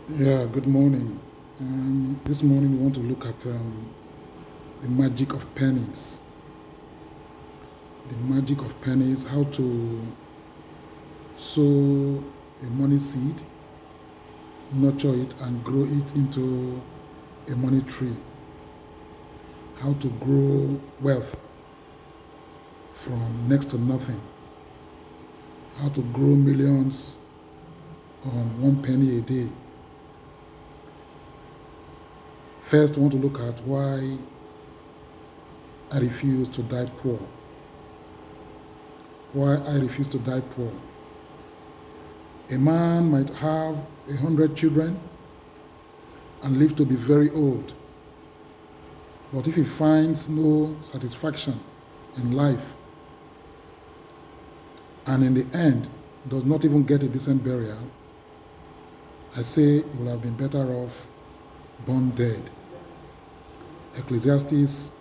Yeah, good morning. This morning we want to look at the magic of pennies. The magic of pennies, how to sow a money seed, nurture it, and grow it into a money tree. How to grow wealth from next to nothing. How to grow millions on 1 penny a day. First, we want to look at why I refuse to die poor. Why I refuse to die poor. A man might have 100 children and live to be very old. But if he finds no satisfaction in life and in the end does not even get a decent burial, I say he would have been better off born dead. Ecclesiastes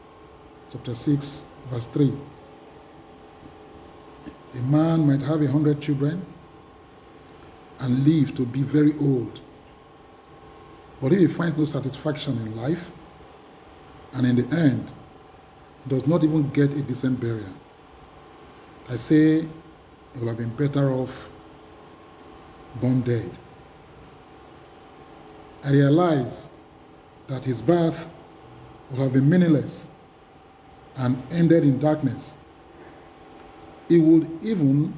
chapter 6 verse 3. A man might have 100 children and live to be very old. But if he finds no satisfaction in life and in the end does not even get a decent burial, I say he would have been better off born dead. I realize that his birth would have been meaningless and ended in darkness. He would even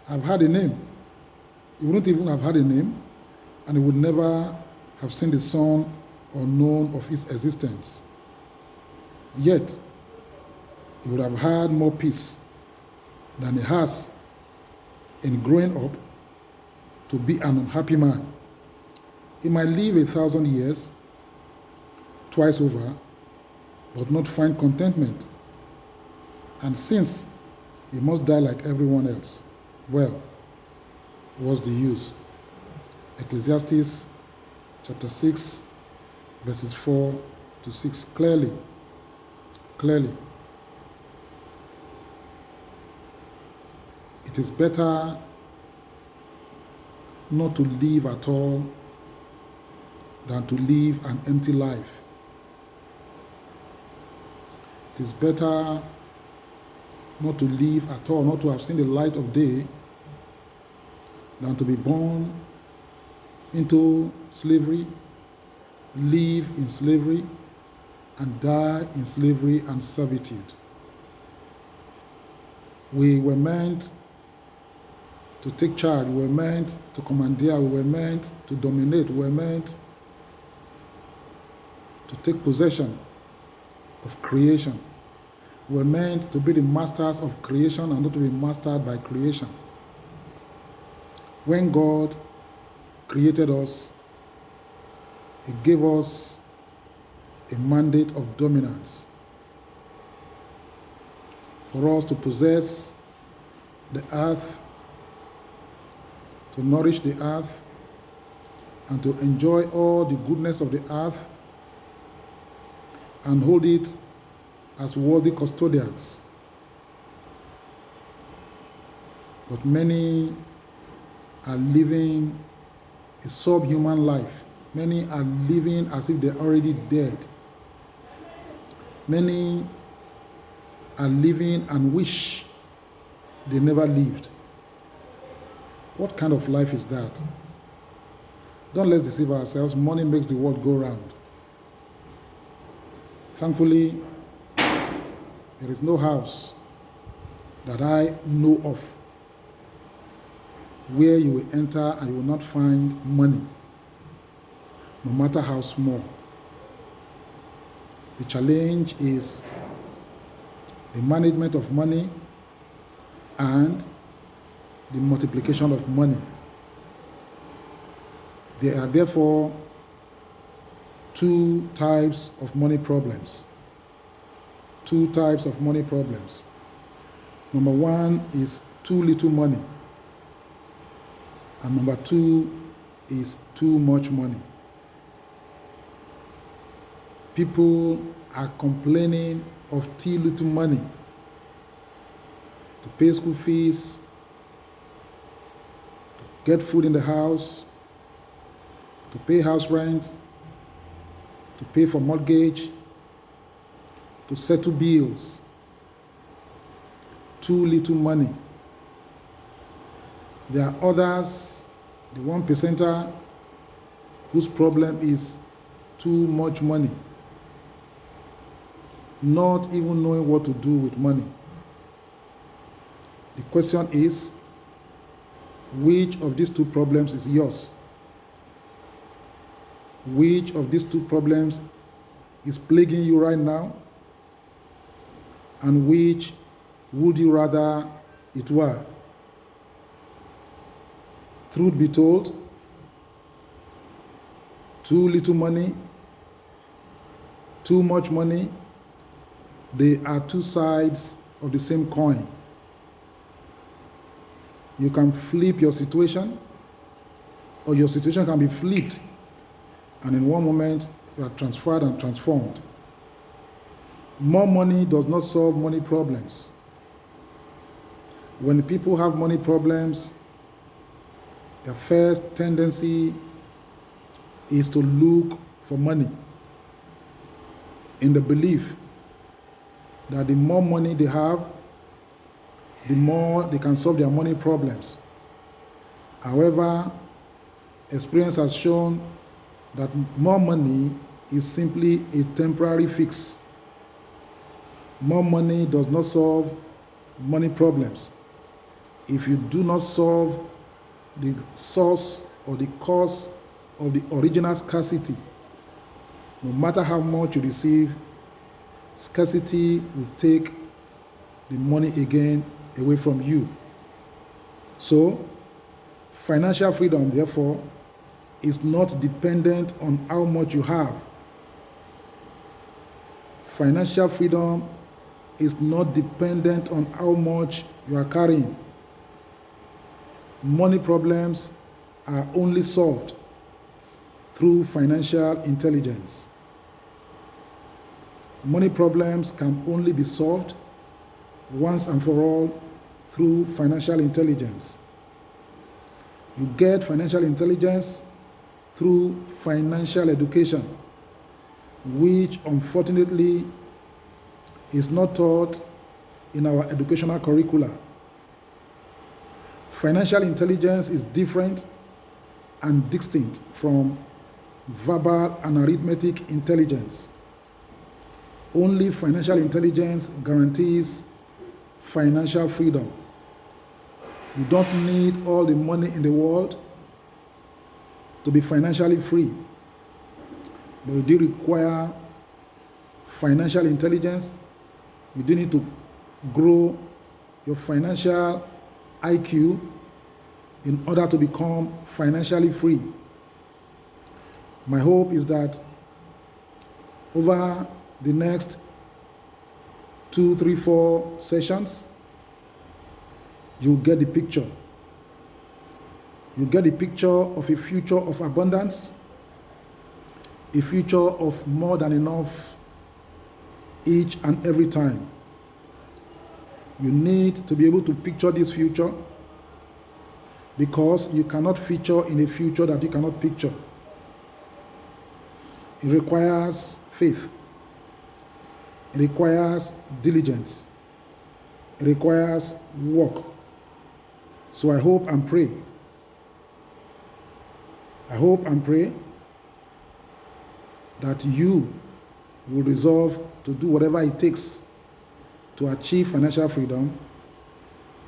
have had a name. He wouldn't even have had a name, and he would never have seen the sun or known of his existence. Yet, he would have had more peace than he has in growing up to be an unhappy man. He might live 1,000 years twice over, but not find contentment. And since he must die like everyone else, well, what's the use? Ecclesiastes chapter 6, verses 4 to 6 clearly. It is better not to live at all than to live an empty life. It is better not to live at all, not to have seen the light of day, than to be born into slavery, live in slavery, and die in slavery and servitude. We were meant to take charge, we were meant to commandeer, we were meant to dominate, we were meant to take possession of creation. We were meant to be the masters of creation and not to be mastered by creation. When God created us, He gave us a mandate of dominance for us to possess the earth, to nourish the earth, and to enjoy all the goodness of the earth and hold it as worthy custodians. But many are living a subhuman life. Many are living as if they're already dead. Many are living and wish they never lived. What kind of life is that? Don't let's deceive ourselves. Money makes the world go round. Thankfully, there is no house that I know of where you will enter and you will not find money, no matter how small. The challenge is the management of money and the multiplication of money. There are therefore two types of money problems. Two types of money problems. Number one is too little money. And number two is too much money. People are complaining of too little money to pay school fees, to get food in the house, to pay house rent, to pay for mortgage, to settle bills. Too little money. There are others, the 1%er, whose problem is too much money, not even knowing what to do with money. The question is, which of these two problems is yours? Which of these two problems is plaguing you right now? And which would you rather it were? Truth be told, too little money, too much money, they are two sides of the same coin. You can flip your situation, or your situation can be flipped, and in one moment you are transferred and transformed. More money does not solve money problems. When people have money problems, their first tendency is to look for money, in the belief that the more money they have, the more they can solve their money problems. However, experience has shown that more money is simply a temporary fix. More money does not solve money problems. If you do not solve the source or the cause of the original scarcity, no matter how much you receive, scarcity will take the money again away from you. So, financial freedom, therefore, is not dependent on how much you have. Financial freedom is not dependent on how much you are carrying. Money problems are only solved through financial intelligence. Money problems can only be solved once and for all through financial intelligence. You get financial intelligence through financial education, which unfortunately is not taught in our educational curricula. Financial intelligence is different and distinct from verbal and arithmetic intelligence. Only financial intelligence guarantees financial freedom. You don't need all the money in the world to be financially free, but you do require financial intelligence. You do need to grow your financial IQ in order to become financially free. My hope is that over the next 2, 3, 4 sessions, you get the picture. You get the picture of a future of abundance, a future of more than enough each and every time. You need to be able to picture this future, because you cannot feature in a future that you cannot picture. It requires faith. It requires diligence. It requires work. So I hope and pray that you will resolve to do whatever it takes to achieve financial freedom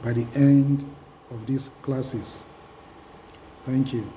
by the end of these classes. Thank you.